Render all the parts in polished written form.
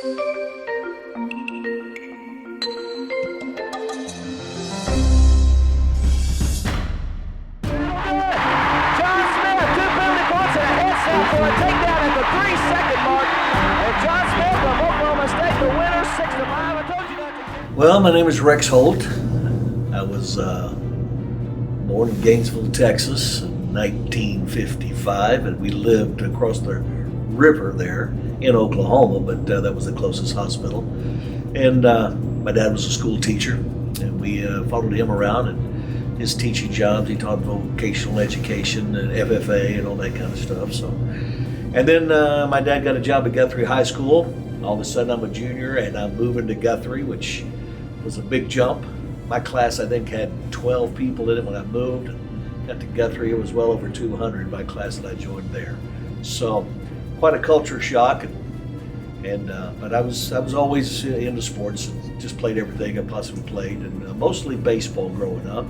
For a takedown at the 3-second mark, and John Smith of Oklahoma State, the winner, 6-5. I told you that. Well, my name is Rex Holt. I was born in Gainesville, Texas in 1955, and we lived across the river there in Oklahoma, but that was the closest hospital. And my dad was a school teacher, and we followed him around and his teaching jobs. He taught vocational education and FFA and all that kind of stuff. So, and then my dad got a job at Guthrie High School. All of a sudden I'm a junior and I'm moving to Guthrie, which was a big jump. My class, I think, had 12 people in it when I moved. Got to Guthrie, it was well over 200, my class that I joined there. So quite a culture shock. But I was always into sports and just played everything I possibly played, and mostly baseball growing up.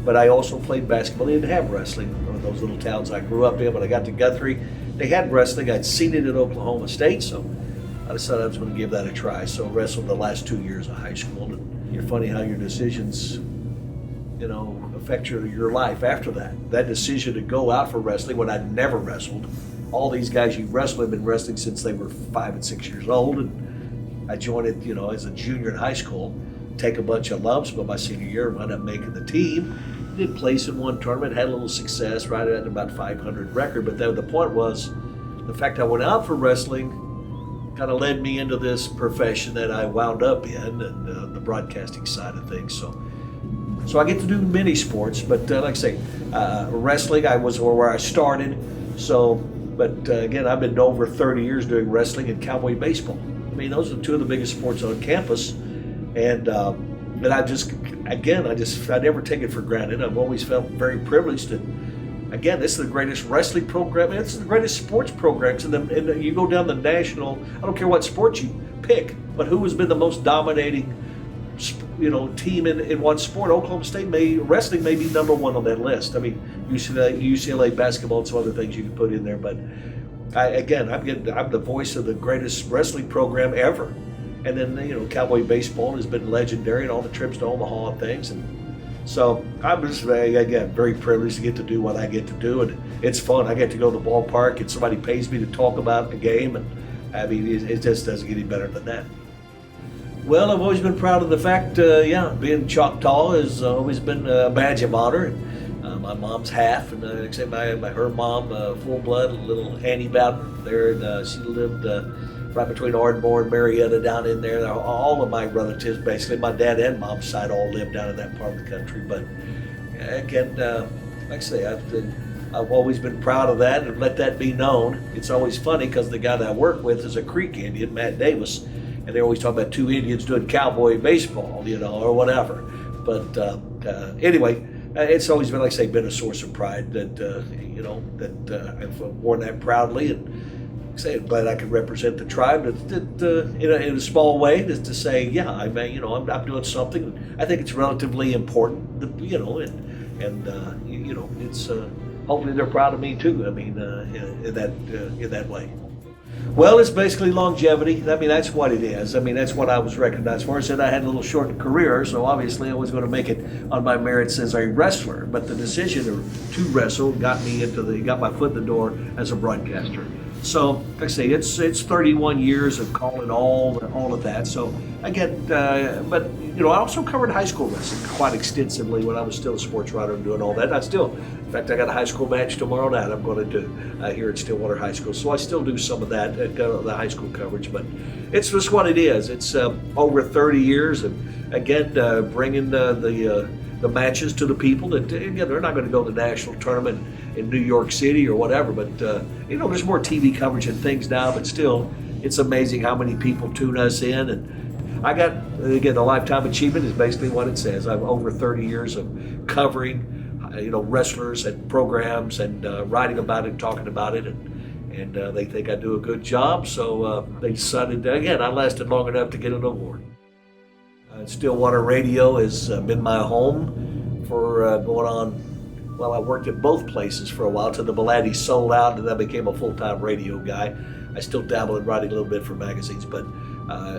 But I also played basketball. They didn't have wrestling in those little towns I grew up in. When I got to Guthrie, they had wrestling. I'd seen it at Oklahoma State, so I decided I was going to give that a try. So I wrestled the last 2 years of high school. And you're funny how your decisions, affect your life after that. That decision to go out for wrestling when I'd never wrestled. All these guys you wrestle have been wrestling since they were 5 and 6 years old, and I joined it, as a junior in high school. Take a bunch of lumps, but my senior year wound up making the team. Did place in one tournament, had a little success, right at about 500 record. But the point was, the fact I went out for wrestling kind of led me into this profession that I wound up in, and the broadcasting side of things. So I get to do many sports, but like I say, wrestling I was where I started. But again, I've been over 30 years doing wrestling and cowboy baseball. I mean, those are two of the biggest sports on campus. And I never take it for granted. I've always felt very privileged. And again, this is the greatest wrestling program. This is the greatest sports programs. And you go down the national, I don't care what sport you pick, but who has been the most dominating team in one sport? Oklahoma State wrestling may be number one on that list. I mean, UCLA basketball and some other things you can put in there, but I'm the voice of the greatest wrestling program ever. And then cowboy baseball has been legendary, and all the trips to Omaha and things. And so I'm just very privileged to get to do what I get to do, and it's fun. I get to go to the ballpark, and somebody pays me to talk about the game, and I mean it just doesn't get any better than that. Well, I've always been proud of the fact, being Choctaw has always been a badge of honor. My mom's half, and except her mom, full blood, little Annie Bowden there, and she lived right between Ardmore and Marietta down in there. All of my relatives, basically, my dad and mom's side, all lived down in that part of the country. But again, like I say, I've always been proud of that and let that be known. It's always funny because the guy that I work with is a Creek Indian, Matt Davis. And they always talk about two Indians doing cowboy baseball, or whatever. But anyway, it's always been, like I say, been a source of pride that I've worn that proudly. And like I say, I'm glad I could represent the tribe in a small way, just to say, I'm doing something. I think it's relatively important, it's hopefully they're proud of me too. I mean, in that way. Well, it's basically longevity. I mean, that's what it is. I mean, that's what I was recognized for. I said I had a little shortened career, so obviously I was going to make it on my merits as a wrestler. But the decision to wrestle got my foot in the door as a broadcaster. So, like I say, it's 31 years of calling all of that. So again, but I also covered high school wrestling quite extensively when I was still a sports writer and doing all that. In fact, I got a high school match tomorrow night I'm going to do here at Stillwater High School. So I still do some of that, the high school coverage, but it's just what it is. It's over 30 years, and again, bringing the matches to the people that, again, they're not going to go to the national tournament in New York City or whatever, but there's more TV coverage and things now, but still, it's amazing how many people tune us in. And I got, again, the lifetime achievement is basically what it says. I've over 30 years of covering wrestlers and programs and writing about it, talking about it, and they think I do a good job, so they decided, again, I lasted long enough to get an award. Stillwater Radio has been my home for going on, I worked at both places for a while till the Bellattis sold out, and I became a full-time radio guy. I still dabble in writing a little bit for magazines, but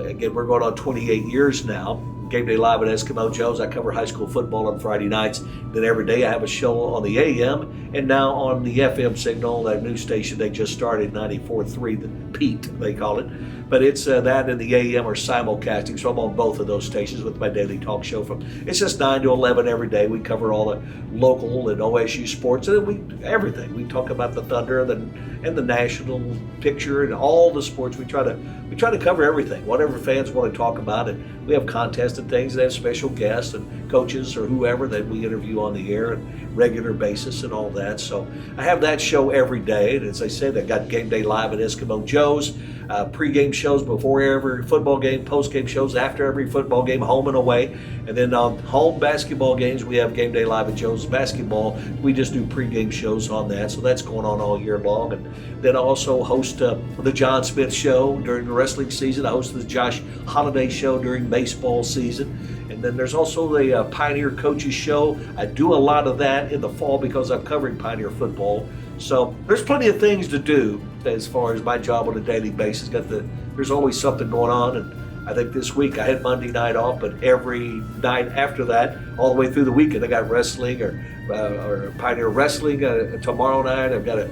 again, we're going on 28 years now. Game Day Live at Eskimo Joe's. I cover high school football on Friday nights. Then every day I have a show on the AM and now on the FM signal, that new station they just started, 94.3, the Pete, they call it. But it's that and the AM are simulcasting, so I'm on both of those stations with my daily talk show. It's just 9 to 11 every day. We cover all the local and OSU sports, and everything. We talk about the Thunder and the national picture and all the sports. We try to cover everything, whatever fans want to talk about. And we have contests and things that have special guests and coaches or whoever that we interview on the air on a regular basis and all that. So I have that show every day. And as I said, I got Game Day Live at Eskimo Joe's. Pre-game shows before every football game, post-game shows after every football game, home and away. And then on home basketball games, we have Game Day Live at Joe's Basketball. We just do pre-game shows on that, so that's going on all year long. And then I also host the John Smith Show during the wrestling season. I host the Josh Holiday Show during baseball season. And then there's also the Pioneer Coaches Show. I do a lot of that in the fall because I'm covering Pioneer football. So there's plenty of things to do as far as my job on a daily basis. There's always something going on, and I think this week I had Monday night off, but every night after that, all the way through the weekend, I got wrestling or Pioneer Wrestling tomorrow night. I've got a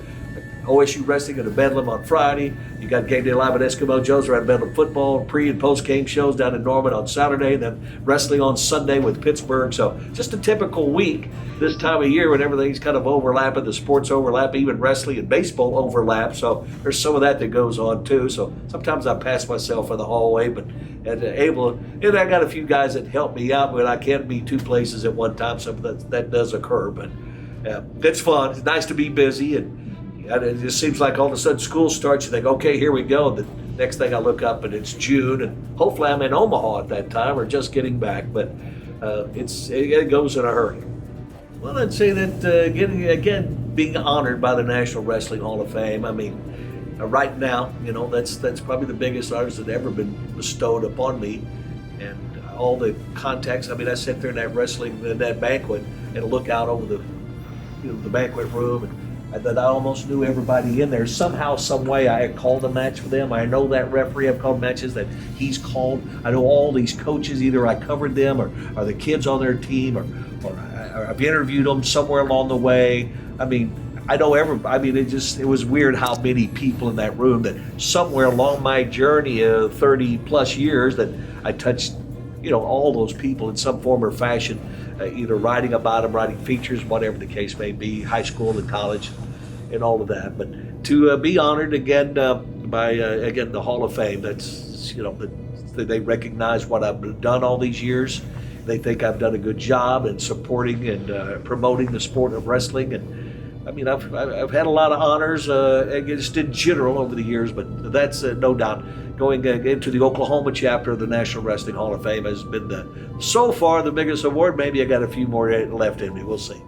OSU Wrestling at a Bedlam on Friday. You got Game Day Live at Eskimo Joe's around Bedlam football, pre and post game shows down in Norman on Saturday, and then wrestling on Sunday with Pittsburgh. So just a typical week this time of year when everything's kind of overlapping, the sports overlap, even wrestling and baseball overlap. So there's some of that goes on too. So sometimes I pass myself in the hallway, but and I got a few guys that help me out when I can't be two places at one time. So that does occur, but it's fun. It's nice to be busy, and it just seems like all of a sudden school starts. You think, okay, here we go. The next thing I look up and it's June, and hopefully I'm in Omaha at that time or just getting back. But it goes in a hurry. Well, I'd say that being honored by the National Wrestling Hall of Fame. I mean, right now, that's probably the biggest honors that ever been bestowed upon me, and all the contacts. I mean, I sit there in that banquet and look out over the banquet room, and that I almost knew everybody in there. Somehow, some way, I had called a match for them. I know that referee. I've called matches that he's called. I know all these coaches. Either I covered them, or the kids on their team, or I've interviewed them somewhere along the way. I mean, I know everybody. I mean, it was weird how many people in that room that somewhere along my journey of 30 plus years that I touched, all those people in some form or fashion, either writing about them, writing features, whatever the case may be, high school and college and all of that. But to be honored again by the Hall of Fame, that's, that they recognize what I've done all these years. They think I've done a good job in supporting and promoting the sport of wrestling. And I mean, I've had a lot of honors, just in general over the years, but that's no doubt. Going into the Oklahoma chapter of the National Wrestling Hall of Fame has been so far the biggest award. Maybe I got a few more left in me. We'll see.